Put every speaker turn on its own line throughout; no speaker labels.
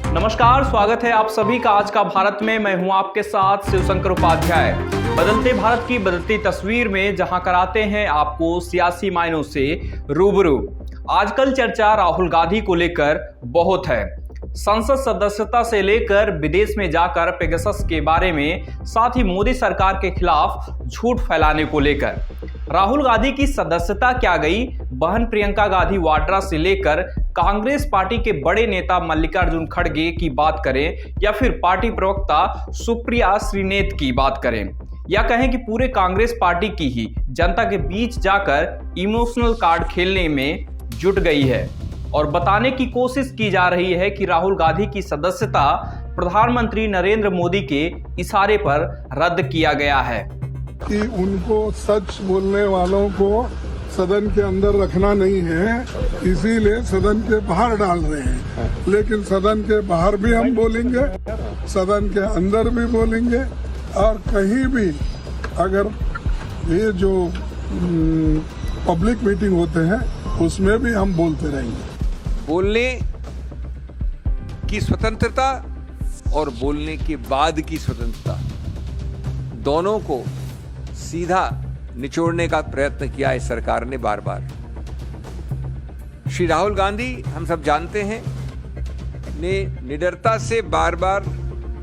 नमस्कार, स्वागत है आप सभी का आज का भारत में। मैं हूं आपके साथ शिवशंकर उपाध्याय। बदलते भारत की बदलती तस्वीर में जहां कराते हैं आपको सियासी मायनों से रूबरू। आजकल चर्चा राहुल गांधी को लेकर बहुत है। संसद सदस्यता से लेकर विदेश में जाकर पेगासस के बारे में, साथ ही मोदी सरकार के खिलाफ झूठ फैलाने को लेकर। राहुल गांधी की सदस्यता क्या गई, बहन प्रियंका गांधी वाड्रा से लेकर कांग्रेस पार्टी के बड़े नेता मल्लिकार्जुन खड़गे की बात करें या फिर पार्टी प्रवक्ता सुप्रिया श्रीनेत की बात करें, या कहें कि पूरे कांग्रेस पार्टी की ही जनता के बीच जाकर इमोशनल कार्ड खेलने में जुट गई है और बताने की कोशिश की जा रही है कि राहुल गांधी की सदस्यता प्रधानमंत्री नरेंद्र मोदी के इशारे पर रद्द किया गया है
कि उनको सच बोलने वालों को सदन के अंदर रखना नहीं है, इसीलिए सदन के बाहर डाल रहे हैं। लेकिन सदन के बाहर भी हम बोलेंगे, सदन के अंदर भी बोलेंगे, और कहीं भी अगर ये जो पब्लिक मीटिंग होते हैं उसमें भी हम बोलते रहेंगे।
बोलने की स्वतंत्रता और बोलने के बाद की स्वतंत्रता, दोनों को सीधा निचोड़ने का प्रयत्न किया है सरकार ने बार बार। श्री राहुल गांधी, हम सब जानते हैं, ने निडरता से बार बार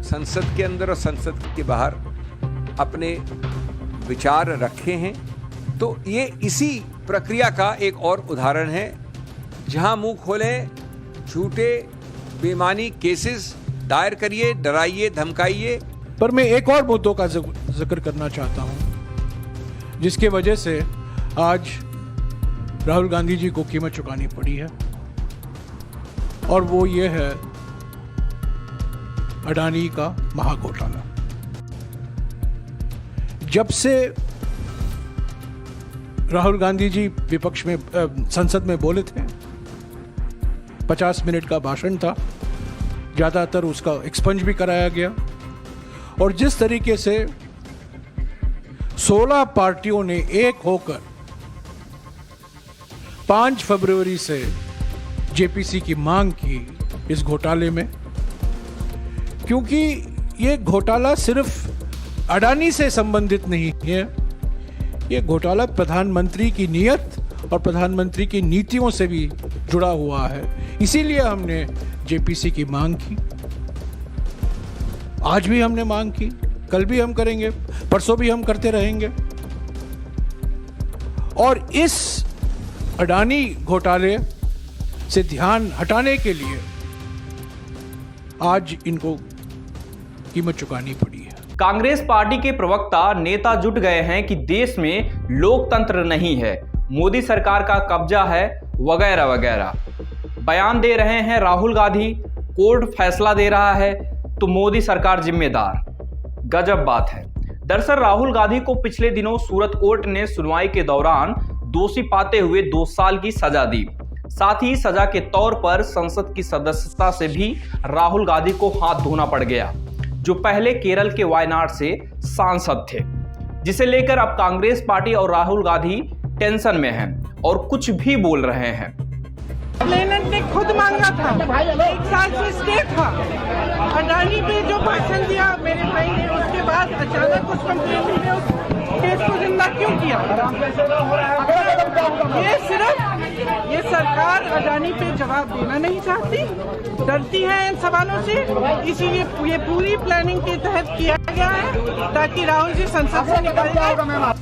संसद के अंदर और संसद के बाहर अपने विचार रखे हैं। तो ये इसी प्रक्रिया का एक और उदाहरण है, जहां मुंह खोलें, झूठे बेमानी केसेस दायर करिए, डराइए, धमकाइए।
पर मैं एक और मुद्दों का जिक्र करना चाहता हूं, जिसके वजह से आज राहुल गांधी जी को कीमत चुकानी पड़ी है, और वो ये है अडानी का महाघोटाला। जब से राहुल गांधी जी विपक्ष में संसद में बोले थे, 50 मिनट का भाषण था, ज्यादातर उसका एक्सपंज भी कराया गया, और जिस तरीके से 16 पार्टियों ने एक होकर 5 फरवरी से जेपीसी की मांग की इस घोटाले में, क्योंकि ये घोटाला सिर्फ अडानी से संबंधित नहीं है, ये घोटाला प्रधानमंत्री की नीयत और प्रधानमंत्री की नीतियों से भी जुड़ा हुआ है। इसीलिए हमने जेपीसी की मांग की। आज भी हमने मांग की, कल भी हम करेंगे, परसों भी हम करते रहेंगे। और इस अडानी घोटाले से ध्यान हटाने के लिए आज इनको कीमत चुकानी पड़ी है।
कांग्रेस पार्टी के प्रवक्ता नेता जुट गए हैं कि देश में लोकतंत्र नहीं है, मोदी सरकार का कब्जा है, वगैरह वगैरह बयान दे रहे हैं राहुल गांधी। कोर्ट फैसला दे रहा है तो मोदी सरकार जिम्मेदार। गजब बात है। दरअसल राहुल गांधी को पिछले दिनों सूरत कोर्ट ने सुनवाई के दौरान दोषी पाते हुए 2 साल की सजा दी। साथ ही सजा के तौर पर संसद की सदस्यता से भी राहुल गांधी को हाथ धोना पड़ गया, जो पहले केरल के वायनाड से सांसद थे, जिसे लेकर अब कांग्रेस पार्टी और राहुल गांधी टेंशन में हैं और कुछ भी बोल रहे हैं।
कंप्लेनेंट ने खुद मांगा था, 1 साल से स्टे था। अडानी पे जो भाषण दिया मेरे भाई ने, उसके बाद अचानक उस कंप्लेनेंट ने उस केस को जिंदा क्यों किया? ये सरकार अडानी पे जवाब देना नहीं चाहती, डरती है इन सवालों से, इसीलिए ये पूरी प्लानिंग के तहत किया गया है ताकि राहुल जी संसद से निकल जाए।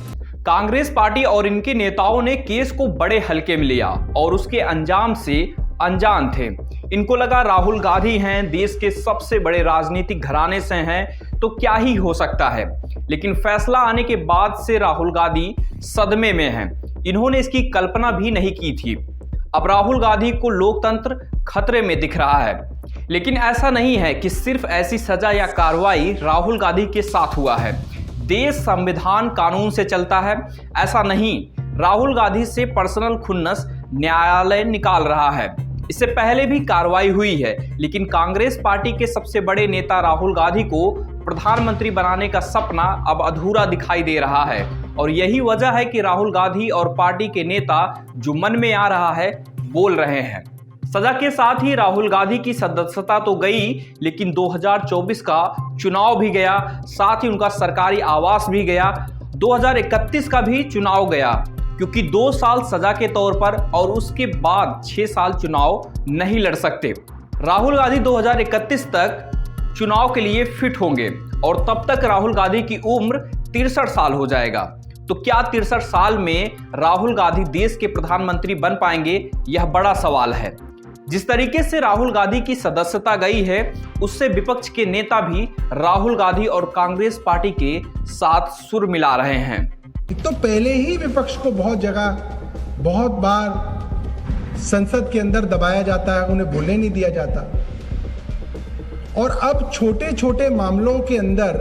कांग्रेस पार्टी और इनके नेताओं ने केस को बड़े हल्के में लिया और उसके अंजाम से अनजान थे। इनको लगा राहुल गांधी हैं, देश के सबसे बड़े राजनीतिक घराने से हैं, तो क्या ही हो सकता है। लेकिन फैसला आने के बाद से राहुल गांधी सदमे में हैं। इन्होंने इसकी कल्पना भी नहीं की थी। अब राहुल गांधी को लोकतंत्र खतरे में दिख रहा है। लेकिन ऐसा नहीं है कि सिर्फ ऐसी सजा या कार्रवाई राहुल गांधी के साथ हुआ है। देश संविधान कानून से चलता है, ऐसा नहीं। राहुल गांधी से पर्सनल खुन्नस न्यायालय निकाल रहा है। इससे पहले भी कार्रवाई हुई है, लेकिन कांग्रेस पार्टी के सबसे बड़े नेता राहुल गांधी को प्रधानमंत्री बनाने का सपना अब अधूरा दिखाई दे रहा है। और यही वजह है कि राहुल गांधी और पार्टी के नेता जो मन में आ रहा है बोल रहे हैं। सजा के साथ ही राहुल गांधी की सदस्यता तो गई, लेकिन 2024 का चुनाव भी गया, साथ ही उनका सरकारी आवास भी गया। 2031 का भी चुनाव गया, क्योंकि 2 साल सजा के तौर पर और उसके बाद 6 साल चुनाव नहीं लड़ सकते। राहुल गांधी 2031 तक चुनाव के लिए फिट होंगे और तब तक राहुल गांधी की उम्र 63 साल हो जाएगा। तो क्या 63 साल में राहुल गांधी देश के प्रधानमंत्री बन पाएंगे, यह बड़ा सवाल है। जिस तरीके से राहुल गांधी की सदस्यता गई है, उससे विपक्ष के नेता भी राहुल गांधी और कांग्रेस पार्टी के साथ सुर मिला रहे हैं।
तो पहले ही विपक्ष को बहुत जगह, बहुत बार संसद के अंदर दबाया जाता है, उन्हें बोलने नहीं दिया जाता। और अब छोटे छोटे मामलों के अंदर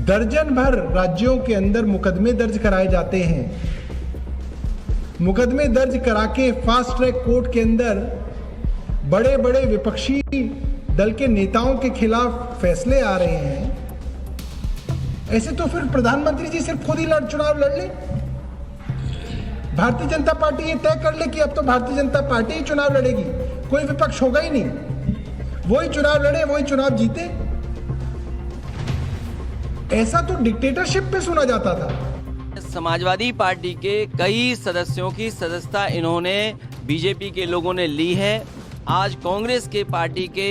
दर्जन भर राज्यों के अंदर मुकदमे दर्ज कराए जाते हैं। मुकदमे दर्ज करा के फास्ट ट्रैक कोर्ट के अंदर बड़े बड़े विपक्षी दल के नेताओं के खिलाफ फैसले आ रहे हैं। ऐसे तो फिर प्रधानमंत्री जी सिर्फ खुद ही चुनाव लड़ ले। भारतीय जनता पार्टी ये तय कर ले कि अब तो भारतीय जनता पार्टी ही चुनाव लड़ेगी, कोई विपक्ष होगा ही नहीं, वही चुनाव लड़े, वही चुनाव जीते। ऐसा तो डिक्टेटरशिप पे सुना जाता था।
समाजवादी पार्टी के कई सदस्यों की सदस्यता इन्होंने बीजेपी के लोगों ने ली है। आज कांग्रेस के पार्टी के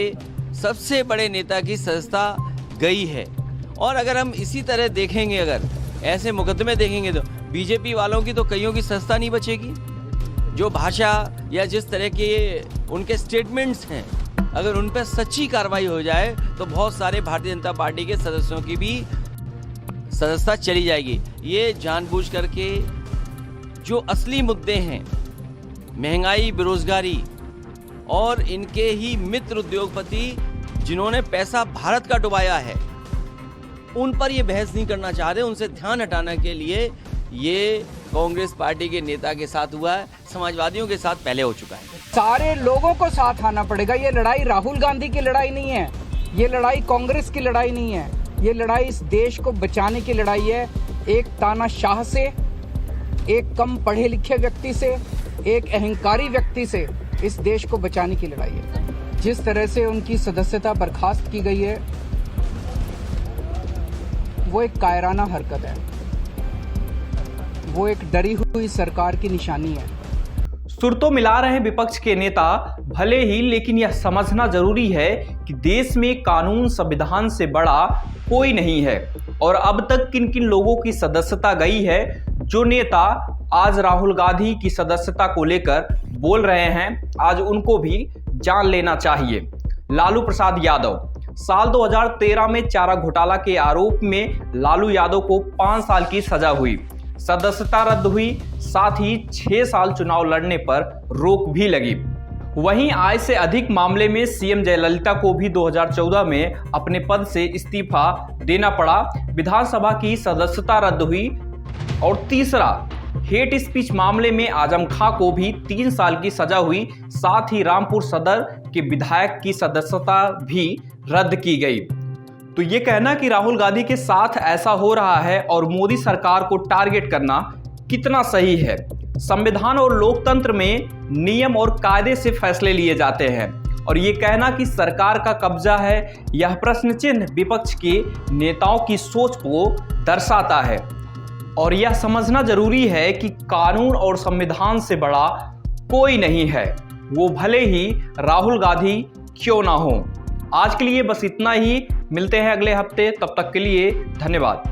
सबसे बड़े नेता की सदस्यता गई है। और अगर हम इसी तरह देखेंगे, अगर ऐसे मुकदमे देखेंगे, तो बीजेपी वालों की तो कईयों की सदस्यता नहीं बचेगी। जो भाषा या जिस तरह के उनके स्टेटमेंट्स हैं, अगर उन पर सच्ची कार्रवाई हो जाए तो बहुत सारे भारतीय जनता पार्टी के सदस्यों की भी सदस्यता चली जाएगी। ये जानबूझ करके जो असली मुद्दे हैं, महंगाई, बेरोजगारी और इनके ही मित्र उद्योगपति जिन्होंने पैसा भारत का डुबाया है, उन पर ये बहस नहीं करना चाह रहे। उनसे ध्यान हटाने के लिए ये कांग्रेस पार्टी के नेता के साथ हुआ है, समाजवादियों के साथ पहले हो चुका है।
सारे लोगों को साथ आना पड़ेगा। ये लड़ाई राहुल गांधी की लड़ाई नहीं है, ये लड़ाई कांग्रेस की लड़ाई नहीं है, ये लड़ाई इस देश को बचाने की लड़ाई है। एक तानाशाह से, एक कम पढ़े लिखे व्यक्ति से, एक अहंकारी व्यक्ति से इस देश को बचाने की लड़ाई है। जिस तरह से उनकी सदस्यता बर्खास्त की गई है, वो एक कायराना हरकत है, वो एक डरी हुई सरकार की निशानी है।
सुर तो मिला रहे हैं विपक्ष के नेता भले ही, लेकिन यह समझना जरूरी है कि देश में कानून संविधान से बड़ा कोई नहीं है। और अब तक किन किन लोगों की सदस्यता गई है, जो नेता आज राहुल गांधी की सदस्यता को लेकर बोल रहे हैं, आज उनको भी जान लेना चाहिए। लालू प्रसाद यादव, साल 2013 में चारा घोटाला के आरोप में लालू यादव को 5 साल की सजा हुई, सदस्यता रद्द हुई, साथ ही 6 साल चुनाव लड़ने पर रोक भी लगी। वहीं आय से अधिक मामले में सीएम जयललिता को भी 2014 में अपने पद से इस्तीफा देना पड़ा, विधानसभा की सदस्यता रद्द हुई। और तीसरा, हेट स्पीच मामले में आजम खां को भी 3 साल की सजा हुई, साथ ही रामपुर सदर के विधायक की सदस्यता भी रद्द की गई। तो ये कहना कि राहुल गांधी के साथ ऐसा हो रहा है और मोदी सरकार को टारगेट करना कितना सही है। संविधान और लोकतंत्र में नियम और कायदे से फैसले लिए जाते हैं, और ये कहना कि सरकार का कब्जा है, यह प्रश्न चिन्ह विपक्ष के नेताओं की सोच को दर्शाता है। और यह समझना जरूरी है कि कानून और संविधान से बड़ा कोई नहीं है, वो भले ही राहुल गांधी क्यों ना हो। आज के लिए बस इतना ही, मिलते हैं अगले हफ्ते, तब तक के लिए धन्यवाद।